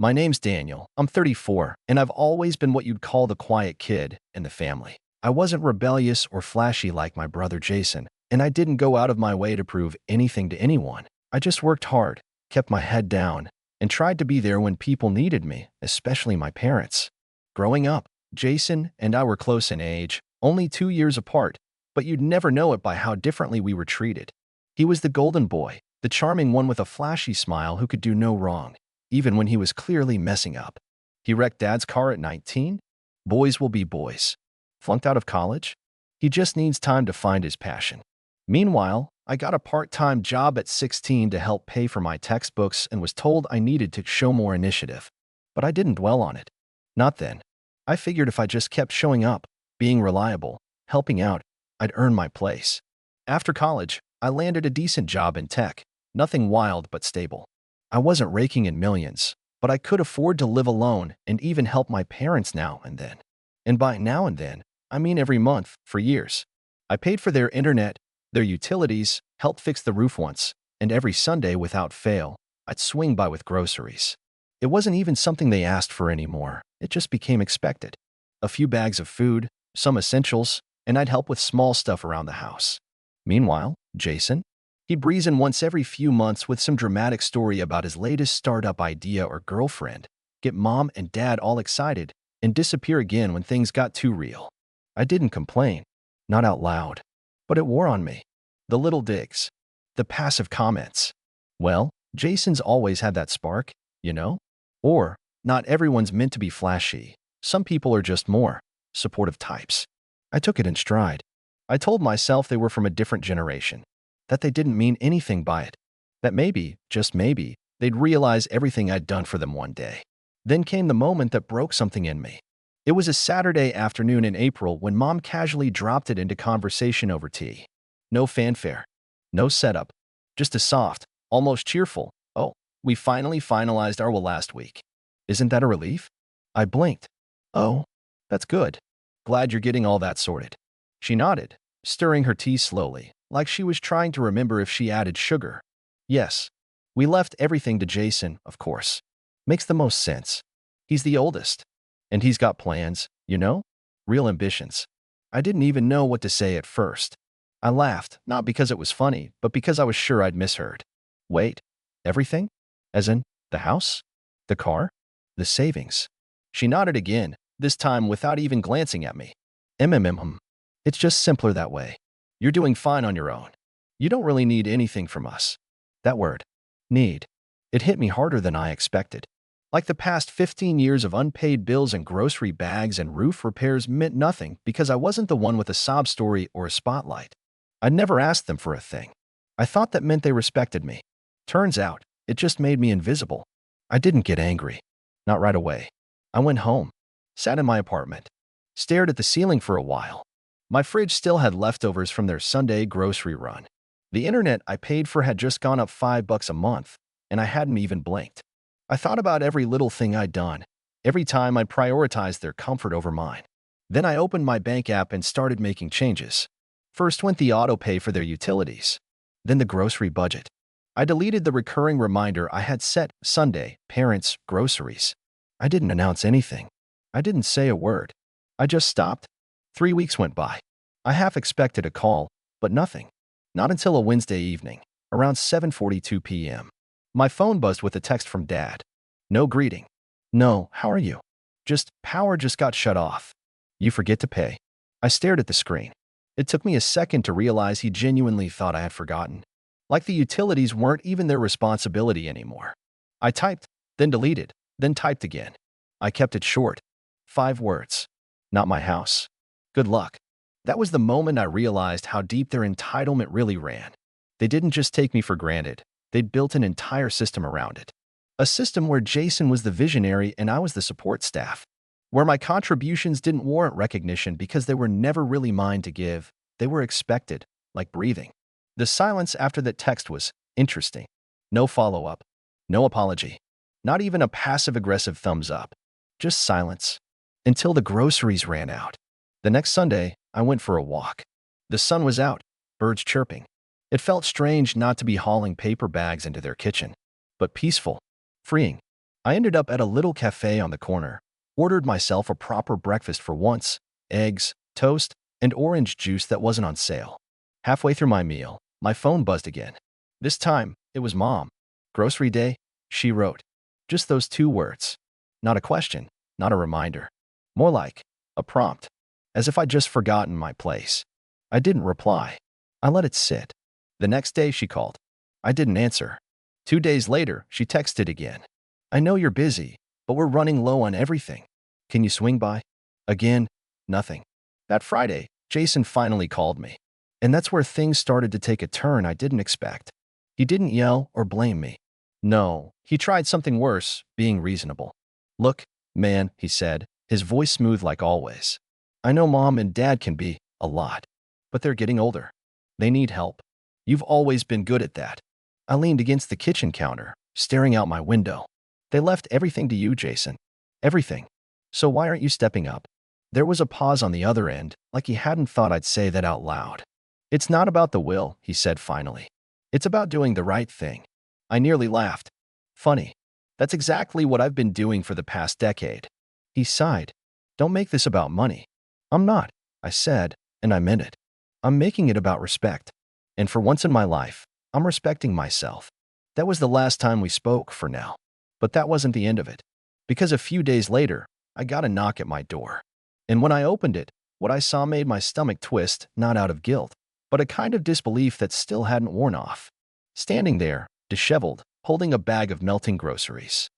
My name's Daniel. I'm 34, and I've always been what you'd call the quiet kid in the family. I wasn't rebellious or flashy like my brother Jason, and I didn't go out of my way to prove anything to anyone. I just worked hard, kept my head down, and tried to be there when people needed me, especially my parents. Growing up, Jason and I were close in age, only 2 years apart, but you'd never know it by how differently we were treated. He was the golden boy, the charming one with a flashy smile who could do no wrong, even when he was clearly messing up. He wrecked Dad's car at 19. Boys will be boys. Flunked out of college? He just needs time to find his passion. Meanwhile, I got a part-time job at 16 to help pay for my textbooks and was told I needed to show more initiative. But I didn't dwell on it. Not then. I figured if I just kept showing up, being reliable, helping out, I'd earn my place. After college, I landed a decent job in tech. Nothing wild but stable. I wasn't raking in millions, but I could afford to live alone and even help my parents now and then. And by now and then, I mean every month for years. I paid for their internet, their utilities, helped fix the roof once, and every Sunday without fail, I'd swing by with groceries. It wasn't even something they asked for anymore. It just became expected. A few bags of food, some essentials, and I'd help with small stuff around the house. Meanwhile, Jason? He'd breeze in once every few months with some dramatic story about his latest startup idea or girlfriend, get mom and dad all excited, and disappear again when things got too real. I didn't complain, not out loud, but it wore on me. The little digs, the passive comments. Well, Jason's always had that spark, you know? Or, not everyone's meant to be flashy. Some people are just more supportive types. I took it in stride. I told myself they were from a different generation, that they didn't mean anything by it, that maybe, just maybe, they'd realize everything I'd done for them one day. Then came the moment that broke something in me. It was a Saturday afternoon in April when Mom casually dropped it into conversation over tea. No fanfare, no setup, just a soft, almost cheerful, "Oh, we finally finalized our will last week. Isn't that a relief?" I blinked. "Oh, that's good. Glad you're getting all that sorted." She nodded, stirring her tea slowly, like she was trying to remember if she added sugar. "Yes. We left everything to Jason, of course. Makes the most sense. He's the oldest. And he's got plans, you know? Real ambitions." I didn't even know what to say at first. I laughed, not because it was funny, but because I was sure I'd misheard. "Wait, everything? As in, the house? The car? The savings?" She nodded again, this time without even glancing at me. "Mm. It's just simpler that way. You're doing fine on your own. You don't really need anything from us." That word, need, it hit me harder than I expected. Like the past 15 years of unpaid bills and grocery bags and roof repairs meant nothing because I wasn't the one with a sob story or a spotlight. I'd never asked them for a thing. I thought that meant they respected me. Turns out, it just made me invisible. I didn't get angry. Not right away. I went home, sat in my apartment, stared at the ceiling for a while. My fridge still had leftovers from their Sunday grocery run. The internet I paid for had just gone up $5 a month, and I hadn't even blinked. I thought about every little thing I'd done, every time I'd prioritized their comfort over mine. Then I opened my bank app and started making changes. First went the auto pay for their utilities, then the grocery budget. I deleted the recurring reminder I had set: Sunday, parents, groceries. I didn't announce anything. I didn't say a word. I just stopped. 3 weeks went by. I half expected a call, but nothing. Not until a Wednesday evening, around 7:42 p.m. My phone buzzed with a text from Dad. No greeting. No, how are you? Just, power just got shut off. You forget to pay. I stared at the screen. It took me a second to realize he genuinely thought I had forgotten. Like the utilities weren't even their responsibility anymore. I typed, then deleted, then typed again. I kept it short. 5 words. Not my house. Good luck. That was the moment I realized how deep their entitlement really ran. They didn't just take me for granted. They'd built an entire system around it. A system where Jason was the visionary and I was the support staff. Where my contributions didn't warrant recognition because they were never really mine to give. They were expected, like breathing. The silence after that text was interesting. No follow-up. No apology. Not even a passive-aggressive thumbs up. Just silence. Until the groceries ran out. The next Sunday, I went for a walk. The sun was out, birds chirping. It felt strange not to be hauling paper bags into their kitchen, but peaceful, freeing. I ended up at a little cafe on the corner, ordered myself a proper breakfast for once, eggs, toast, and orange juice that wasn't on sale. Halfway through my meal, my phone buzzed again. This time, it was Mom. "Grocery day," she wrote. Just those two words. Not a question, not a reminder. More like a prompt, as if I'd just forgotten my place. I didn't reply. I let it sit. The next day, she called. I didn't answer. 2 days later, she texted again. "I know you're busy, but we're running low on everything. Can you swing by?" Again, nothing. That Friday, Jason finally called me. And that's where things started to take a turn I didn't expect. He didn't yell or blame me. No, he tried something worse, being reasonable. "Look, man," he said, his voice smooth like always. "I know Mom and Dad can be a lot, but they're getting older. They need help. You've always been good at that." I leaned against the kitchen counter, staring out my window. "They left everything to you, Jason. Everything. So why aren't you stepping up?" There was a pause on the other end, like he hadn't thought I'd say that out loud. "It's not about the will," he said finally. "It's about doing the right thing." I nearly laughed. "Funny. That's exactly what I've been doing for the past decade." He sighed. "Don't make this about money." "I'm not," I said, and I meant it. "I'm making it about respect. And for once in my life, I'm respecting myself." That was the last time we spoke for now. But that wasn't the end of it. Because a few days later, I got a knock at my door. And when I opened it, what I saw made my stomach twist, not out of guilt, but a kind of disbelief that still hadn't worn off. Standing there, disheveled, holding a bag of melting groceries,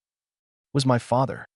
was my father.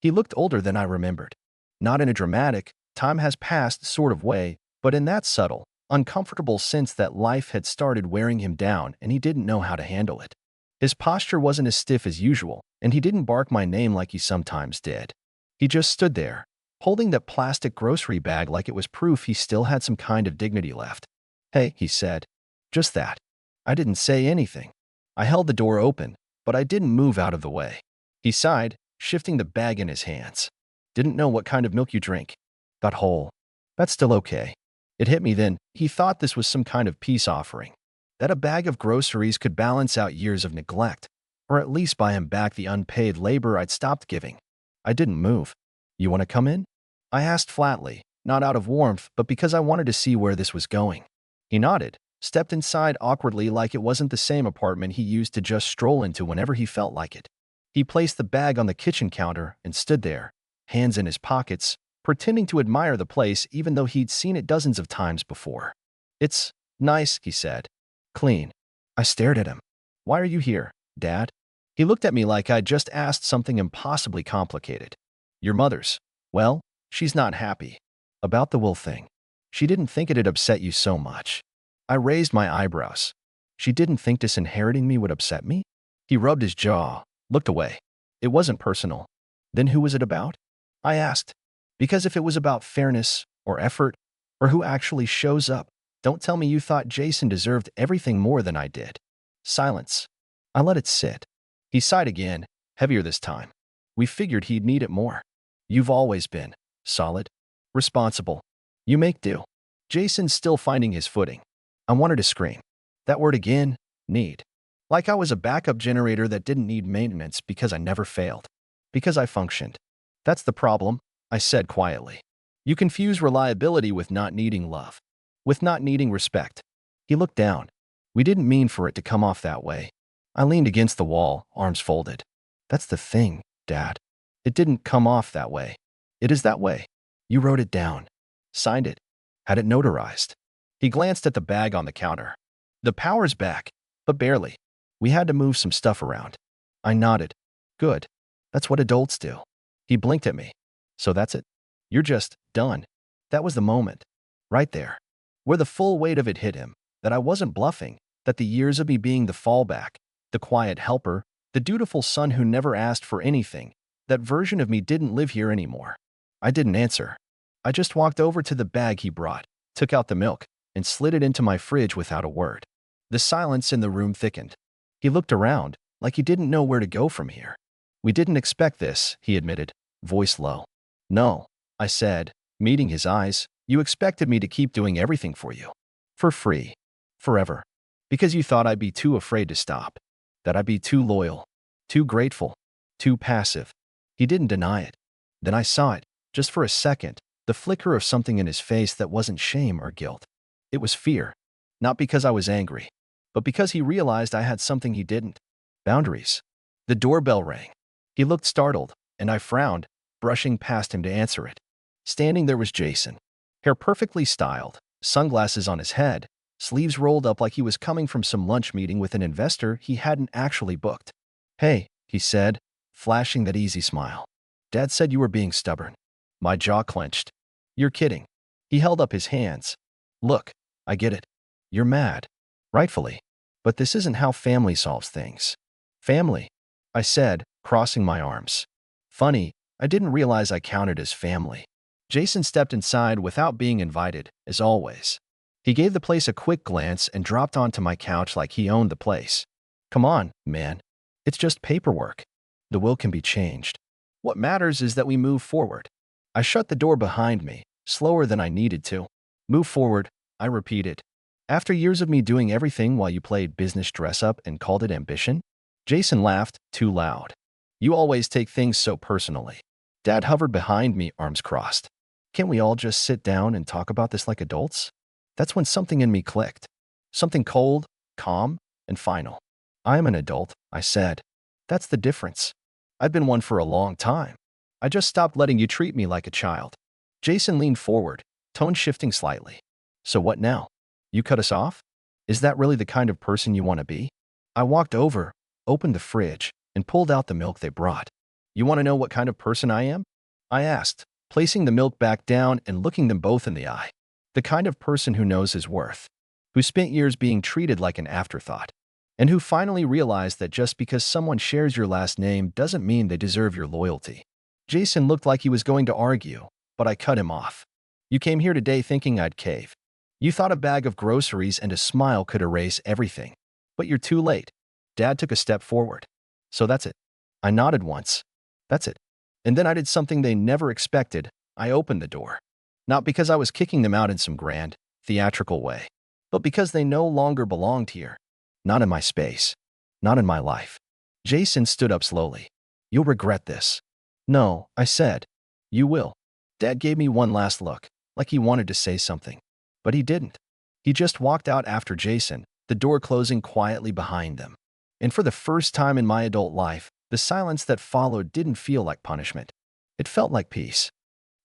He looked older than I remembered. Not in a dramatic, time has passed sort of way, but in that subtle, uncomfortable sense that life had started wearing him down and he didn't know how to handle it. His posture wasn't as stiff as usual, and he didn't bark my name like he sometimes did. He just stood there, holding that plastic grocery bag like it was proof he still had some kind of dignity left. "Hey," he said. Just that. I didn't say anything. I held the door open, but I didn't move out of the way. He sighed, shifting the bag in his hands. "Didn't know what kind of milk you drink." "Got whole." "That's still okay." It hit me then, he thought this was some kind of peace offering. That a bag of groceries could balance out years of neglect, or at least buy him back the unpaid labor I'd stopped giving. I didn't move. "You want to come in?" I asked flatly, not out of warmth, but because I wanted to see where this was going. He nodded, stepped inside awkwardly like it wasn't the same apartment he used to just stroll into whenever he felt like it. He placed the bag on the kitchen counter and stood there, hands in his pockets, pretending to admire the place even though he'd seen it dozens of times before. "It's nice," he said. "Clean." I stared at him. "Why are you here, Dad?" He looked at me like I'd just asked something impossibly complicated. "Your mother's. Well, she's not happy. About the will thing. She didn't think it'd upset you so much." I raised my eyebrows. "She didn't think disinheriting me would upset me?" He rubbed his jaw, looked away. "It wasn't personal." "Then who was it about?" I asked. Because if it was about fairness, or effort, or who actually shows up, don't tell me you thought Jason deserved everything more than I did. Silence. I let it sit. He sighed again, heavier this time. "We figured he'd need it more. You've always been solid, responsible. You make do." Jason's still finding his footing. I wanted to scream. That word again, need. Like I was a backup generator that didn't need maintenance because I never failed. Because I functioned. "That's the problem," I said quietly. "You confuse reliability with not needing love. With not needing respect." He looked down. "We didn't mean for it to come off that way." I leaned against the wall, arms folded. "That's the thing, Dad. It didn't come off that way. It is that way. You wrote it down. Signed it. Had it notarized." He glanced at the bag on the counter. "The power's back, but barely. We had to move some stuff around." I nodded. "Good. That's what adults do." He blinked at me. "So that's it? You're just done?" That was the moment. Right there. Where the full weight of it hit him. That I wasn't bluffing. That the years of me being the fallback, the quiet helper, the dutiful son who never asked for anything, that version of me didn't live here anymore. I didn't answer. I just walked over to the bag he brought, took out the milk, and slid it into my fridge without a word. The silence in the room thickened. He looked around, like he didn't know where to go from here. "We didn't expect this," he admitted, voice low. "No," I said, meeting his eyes. "You expected me to keep doing everything for you. For free. Forever. Because you thought I'd be too afraid to stop. That I'd be too loyal. Too grateful. too passive. He didn't deny it. Then I saw it, just for a second, the flicker of something in his face that wasn't shame or guilt. It was fear. Not because I was angry, but because he realized I had something he didn't. Boundaries. The doorbell rang. He looked startled, and I frowned, brushing past him to answer it. Standing there was Jason. Hair perfectly styled, sunglasses on his head, sleeves rolled up like he was coming from some lunch meeting with an investor he hadn't actually booked. "Hey," he said, flashing that easy smile. "Dad said you were being stubborn." My jaw clenched. "You're kidding." He held up his hands. "Look, I get it. You're mad. Rightfully. But this isn't how family solves things." "Family," I said, crossing my arms. Funny, I didn't realize I counted as family. Jason stepped inside without being invited, as always. He gave the place a quick glance and dropped onto my couch like he owned the place. "Come on, man. It's just paperwork. The will can be changed. What matters is that we move forward." I shut the door behind me, slower than I needed to. "Move forward," I repeated. "After years of me doing everything while you played business dress-up and called it ambition?" Jason laughed, too loud. "You always take things so personally." Dad hovered behind me, arms crossed. "Can't we all just sit down and talk about this like adults?" That's when something in me clicked. Something cold, calm, and final. "I am an adult," I said. "That's the difference. I've been one for a long time. I just stopped letting you treat me like a child." Jason leaned forward, tone shifting slightly. "So what now? You cut us off? Is that really the kind of person you want to be?" I walked over, opened the fridge, and pulled out the milk they brought. "You want to know what kind of person I am?" I asked, placing the milk back down and looking them both in the eye. "The kind of person who knows his worth, who spent years being treated like an afterthought, and who finally realized that just because someone shares your last name doesn't mean they deserve your loyalty." Jason looked like he was going to argue, but I cut him off. "You came here today thinking I'd cave. You thought a bag of groceries and a smile could erase everything. But you're too late." Dad took a step forward. "So that's it." I nodded once. "That's it." And then I did something they never expected. I opened the door. Not because I was kicking them out in some grand, theatrical way, but because they no longer belonged here. Not in my space. Not in my life. Jason stood up slowly. "You'll regret this." "No," I said. "You will." Dad gave me one last look, like he wanted to say something. But he didn't. He just walked out after Jason, the door closing quietly behind them. And for the first time in my adult life, the silence that followed didn't feel like punishment. It felt like peace.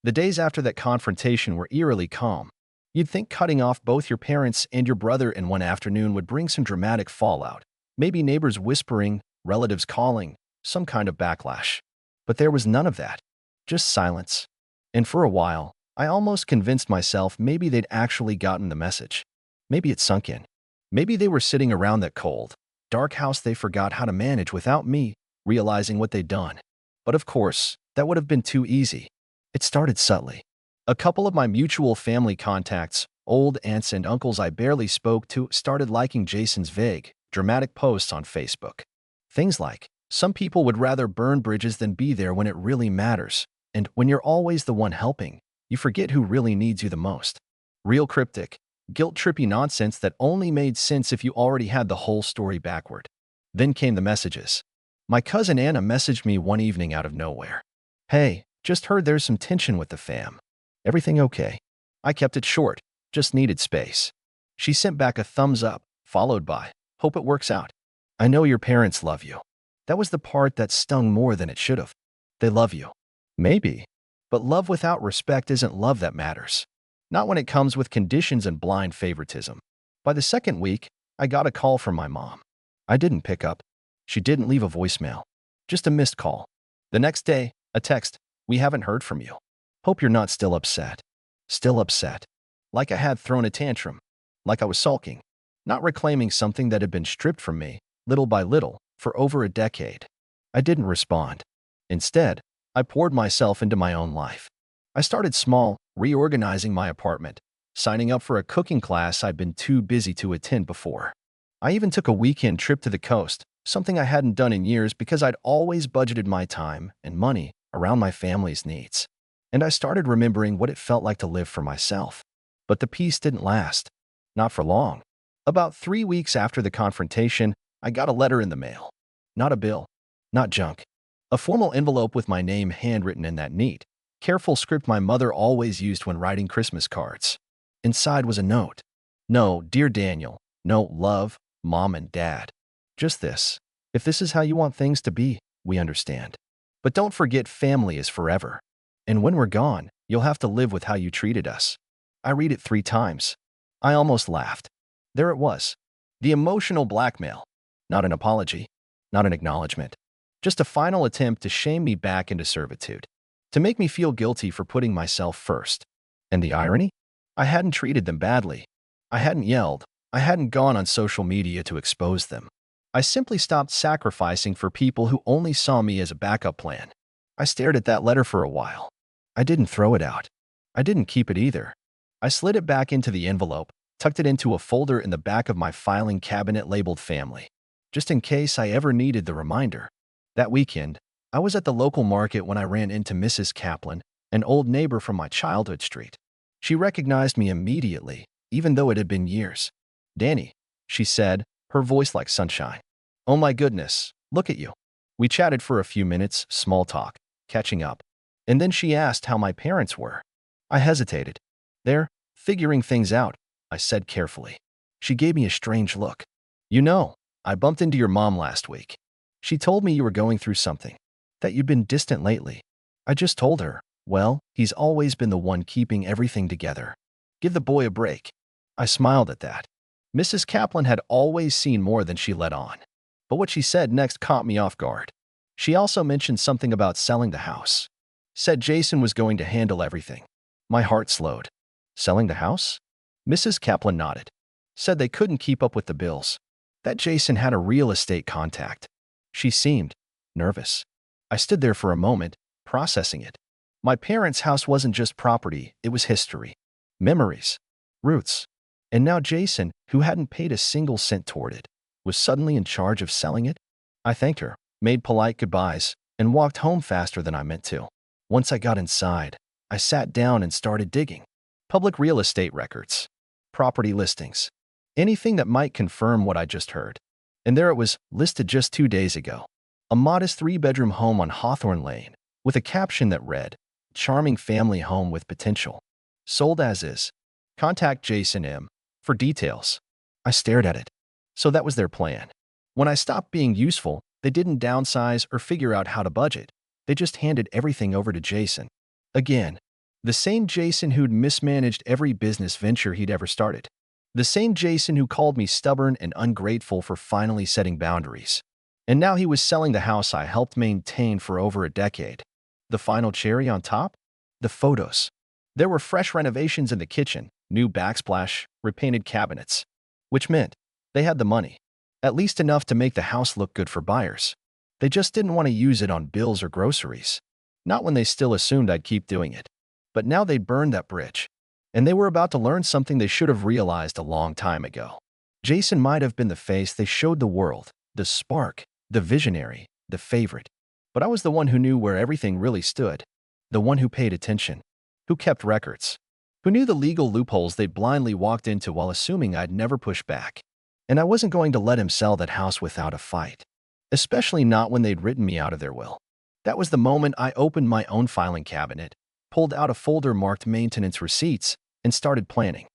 The days after that confrontation were eerily calm. You'd think cutting off both your parents and your brother in one afternoon would bring some dramatic fallout. Maybe neighbors whispering, relatives calling, some kind of backlash. But there was none of that. Just silence. And for a while, I almost convinced myself maybe they'd actually gotten the message. Maybe it sunk in. Maybe they were sitting around that cold, dark house they forgot how to manage without me realizing what they'd done. But of course, that would have been too easy. It started subtly. A couple of my mutual family contacts, old aunts and uncles I barely spoke to, started liking Jason's vague, dramatic posts on Facebook. Things like, "Some people would rather burn bridges than be there when it really matters," and "When you're always the one helping, you forget who really needs you the most." Real cryptic, guilt-trippy nonsense that only made sense if you already had the whole story backward. Then came the messages. My cousin Anna messaged me one evening out of nowhere. "Hey, just heard there's some tension with the fam. Everything okay?" I kept it short, just needed space. She sent back a thumbs up, followed by, "Hope it works out. I know your parents love you." That was the part that stung more than it should have. They love you. Maybe. But love without respect isn't love that matters. Not when it comes with conditions and blind favoritism. By the second week, I got a call from my mom. I didn't pick up. She didn't leave a voicemail. Just a missed call. The next day, a text. "We haven't heard from you. Hope you're not still upset." Still upset. Like I had thrown a tantrum. Like I was sulking. Not reclaiming something that had been stripped from me, little by little, for over a decade. I didn't respond. Instead, I poured myself into my own life. I started small, reorganizing my apartment, signing up for a cooking class I'd been too busy to attend before. I even took a weekend trip to the coast, something I hadn't done in years because I'd always budgeted my time and money around my family's needs. And I started remembering what it felt like to live for myself. But the peace didn't last. Not for long. About 3 weeks after the confrontation, I got a letter in the mail. Not a bill. Not junk. A formal envelope with my name handwritten in that neat, careful script my mother always used when writing Christmas cards. Inside was a note. No, dear Daniel, no love, Mom and Dad. Just this. If this is how you want things to be, we understand. But don't forget family is forever. And when we're gone, you'll have to live with how you treated us. I read it 3 times. I almost laughed. There it was. The emotional blackmail. Not an apology. Not an acknowledgement. Just a final attempt to shame me back into servitude. To make me feel guilty for putting myself first. And the irony? I hadn't treated them badly. I hadn't yelled. I hadn't gone on social media to expose them. I simply stopped sacrificing for people who only saw me as a backup plan. I stared at that letter for a while. I didn't throw it out. I didn't keep it either. I slid it back into the envelope, tucked it into a folder in the back of my filing cabinet labeled family, just in case I ever needed the reminder. That weekend, I was at the local market when I ran into Mrs. Kaplan, an old neighbor from my childhood street. She recognized me immediately, even though it had been years. "Danny," she said, her voice like sunshine. "Oh my goodness, look at you." We chatted for a few minutes, small talk, catching up. And then she asked how my parents were. I hesitated. "They're figuring things out," I said carefully. She gave me a strange look. "You know, I bumped into your mom last week. She told me you were going through something, that you'd been distant lately." I just told her, "Well, he's always been the one keeping everything together. Give the boy a break." I smiled at that. Mrs. Kaplan had always seen more than she let on. But what she said next caught me off guard. She also mentioned something about selling the house. Said Jason was going to handle everything. My heart slowed. Selling the house? Mrs. Kaplan nodded. Said they couldn't keep up with the bills. That Jason had a real estate contact. She seemed nervous. I stood there for a moment, processing it. My parents' house wasn't just property, it was history, memories, roots. And now Jason, who hadn't paid a single cent toward it, was suddenly in charge of selling it? I thanked her, made polite goodbyes, and walked home faster than I meant to. Once I got inside, I sat down and started digging. Public real estate records, property listings, anything that might confirm what I just heard. And there it was, listed just 2 days ago. A modest 3-bedroom home on Hawthorne Lane, with a caption that read, "Charming family home with potential. Sold as is. Contact Jason M. for details." I stared at it. So that was their plan. When I stopped being useful, they didn't downsize or figure out how to budget. They just handed everything over to Jason. Again, the same Jason who'd mismanaged every business venture he'd ever started. The same Jason who called me stubborn and ungrateful for finally setting boundaries. And now he was selling the house I helped maintain for over a decade. The final cherry on top? The photos. There were fresh renovations in the kitchen, new backsplash, repainted cabinets. Which meant they had the money. At least enough to make the house look good for buyers. They just didn't want to use it on bills or groceries. Not when they still assumed I'd keep doing it. But now they'd burned that bridge. And they were about to learn something they should have realized a long time ago. Jason might have been the face they showed the world, the spark, the visionary, the favorite. But I was the one who knew where everything really stood. The one who paid attention. Who kept records. Who knew the legal loopholes they'd blindly walked into while assuming I'd never push back. And I wasn't going to let him sell that house without a fight. Especially not when they'd written me out of their will. That was the moment I opened my own filing cabinet, pulled out a folder marked maintenance receipts, and started planning.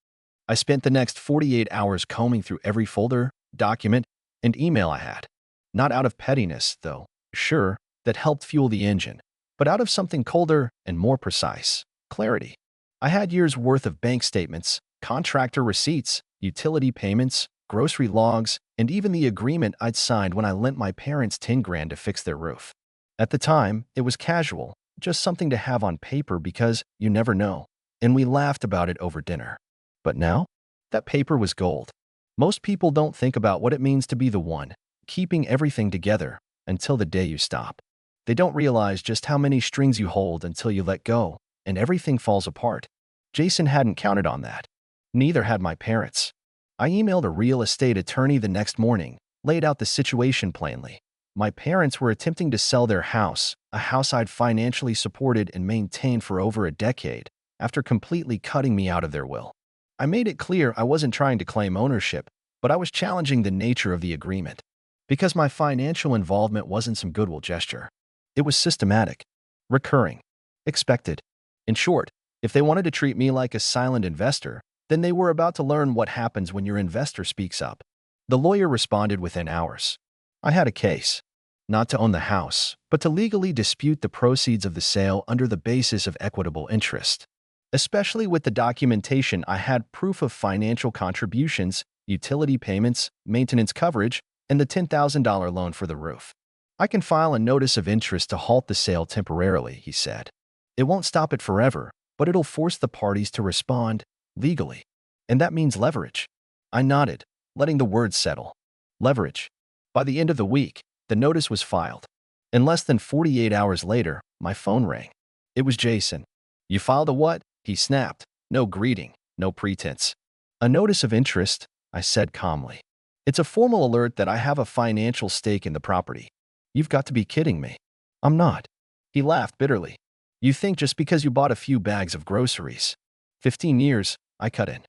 I spent the next 48 hours combing through every folder, document, and email I had. Not out of pettiness, though, sure, that helped fuel the engine, but out of something colder and more precise, clarity. I had years' worth of bank statements, contractor receipts, utility payments, grocery logs, and even the agreement I'd signed when I lent my parents 10 grand to fix their roof. At the time, it was casual, just something to have on paper because you never know, and we laughed about it over dinner. But now, that paper was gold. Most people don't think about what it means to be the one, keeping everything together, until the day you stop. They don't realize just how many strings you hold until you let go, and everything falls apart. Jason hadn't counted on that. Neither had my parents. I emailed a real estate attorney the next morning, laid out the situation plainly. My parents were attempting to sell their house, a house I'd financially supported and maintained for over a decade, after completely cutting me out of their will. I made it clear I wasn't trying to claim ownership, but I was challenging the nature of the agreement. Because my financial involvement wasn't some goodwill gesture. It was systematic, recurring, expected. In short, if they wanted to treat me like a silent investor, then they were about to learn what happens when your investor speaks up. The lawyer responded within hours. I had a case. Not to own the house, but to legally dispute the proceeds of the sale under the basis of equitable interest. Especially with the documentation, I had proof of financial contributions, utility payments, maintenance coverage, and the $10,000 loan for the roof. I can file a notice of interest to halt the sale temporarily, he said. It won't stop it forever, but it'll force the parties to respond legally. And that means leverage. I nodded, letting the words settle. Leverage. By the end of the week, the notice was filed. And less than 48 hours later, my phone rang. It was Jason. You filed a what? He snapped. No greeting, no pretense. A notice of interest, I said calmly. It's a formal alert that I have a financial stake in the property. You've got to be kidding me. I'm not. He laughed bitterly. You think just because you bought a few bags of groceries. 15 years, I cut in.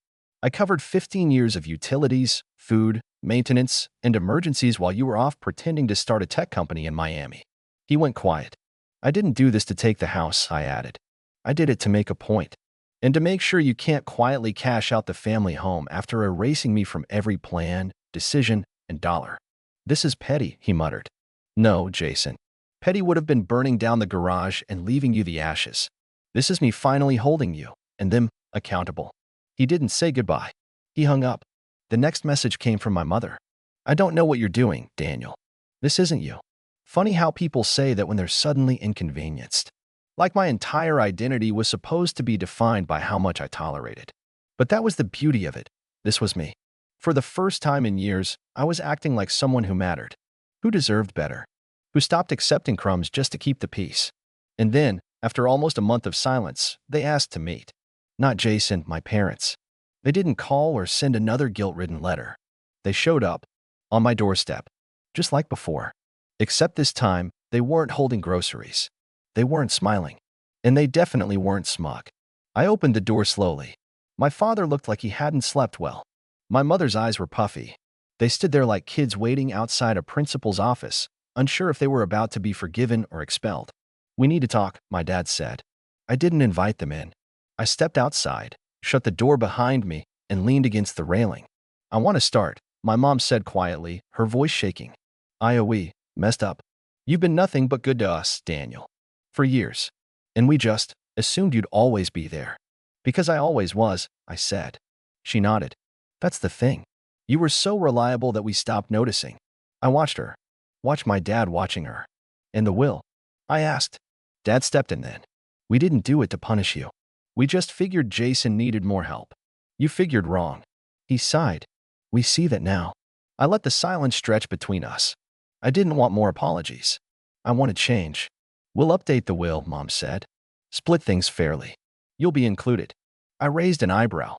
I covered 15 years of utilities, food, maintenance, and emergencies while you were off pretending to start a tech company in Miami. He went quiet. I didn't do this to take the house, I added. I did it to make a point. And to make sure you can't quietly cash out the family home after erasing me from every plan, decision, and dollar. This is petty, he muttered. No, Jason. Petty would have been burning down the garage and leaving you the ashes. This is me finally holding you, and them, accountable. He didn't say goodbye. He hung up. The next message came from my mother. I don't know what you're doing, Daniel. This isn't you. Funny how people say that when they're suddenly inconvenienced. Like my entire identity was supposed to be defined by how much I tolerated. But that was the beauty of it. This was me. For the first time in years, I was acting like someone who mattered, who deserved better, who stopped accepting crumbs just to keep the peace. And then, after almost a month of silence, they asked to meet. Not Jason, my parents. They didn't call or send another guilt-ridden letter. They showed up, on my doorstep, just like before. Except this time, they weren't holding groceries. They weren't smiling. And they definitely weren't smug. I opened the door slowly. My father looked like he hadn't slept well. My mother's eyes were puffy. They stood there like kids waiting outside a principal's office, unsure if they were about to be forgiven or expelled. We need to talk, my dad said. I didn't invite them in. I stepped outside, shut the door behind me, and leaned against the railing. I want to start, my mom said quietly, her voice shaking. We messed up. You've been nothing but good to us, Daniel. For years. And we just assumed you'd always be there. Because I always was, I said. She nodded. That's the thing. You were so reliable that we stopped noticing. I watched her. Watched my dad watching her. And the will? I asked. Dad stepped in then. We didn't do it to punish you. We just figured Jason needed more help. You figured wrong. He sighed. We see that now. I let the silence stretch between us. I didn't want more apologies. I wanted change. We'll update the will, Mom said. Split things fairly. You'll be included. I raised an eyebrow.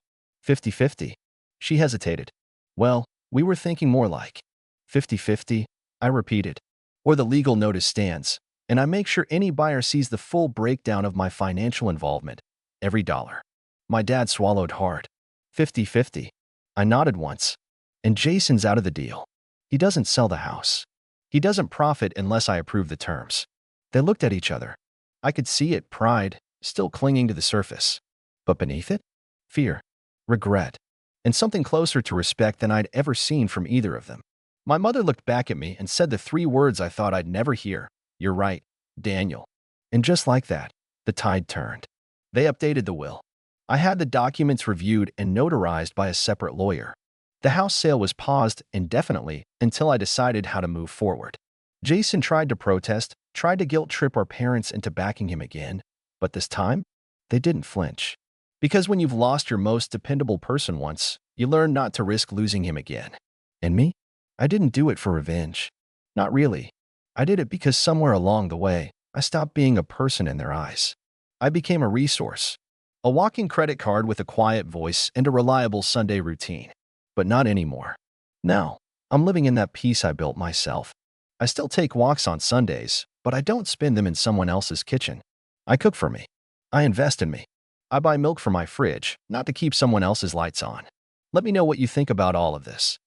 50-50. She hesitated. Well, we were thinking more like 50-50, I repeated. Or the legal notice stands, and I make sure any buyer sees the full breakdown of my financial involvement. Every dollar. My dad swallowed hard. 50-50. I nodded once. And Jason's out of the deal. He doesn't sell the house. He doesn't profit unless I approve the terms. They looked at each other. I could see it, pride, still clinging to the surface. But beneath it? Fear, regret, and something closer to respect than I'd ever seen from either of them. My mother looked back at me and said the three words I thought I'd never hear. You're right, Daniel. And just like that, the tide turned. They updated the will. I had the documents reviewed and notarized by a separate lawyer. The house sale was paused indefinitely until I decided how to move forward. Jason tried to protest, tried to guilt-trip our parents into backing him again, but this time, they didn't flinch. Because when you've lost your most dependable person once, you learn not to risk losing him again. And me? I didn't do it for revenge. Not really. I did it because somewhere along the way, I stopped being a person in their eyes. I became a resource. A walking credit card with a quiet voice and a reliable Sunday routine. But not anymore. Now, I'm living in that peace I built myself. I still take walks on Sundays, but I don't spend them in someone else's kitchen. I cook for me. I invest in me. I buy milk for my fridge, not to keep someone else's lights on. Let me know what you think about all of this.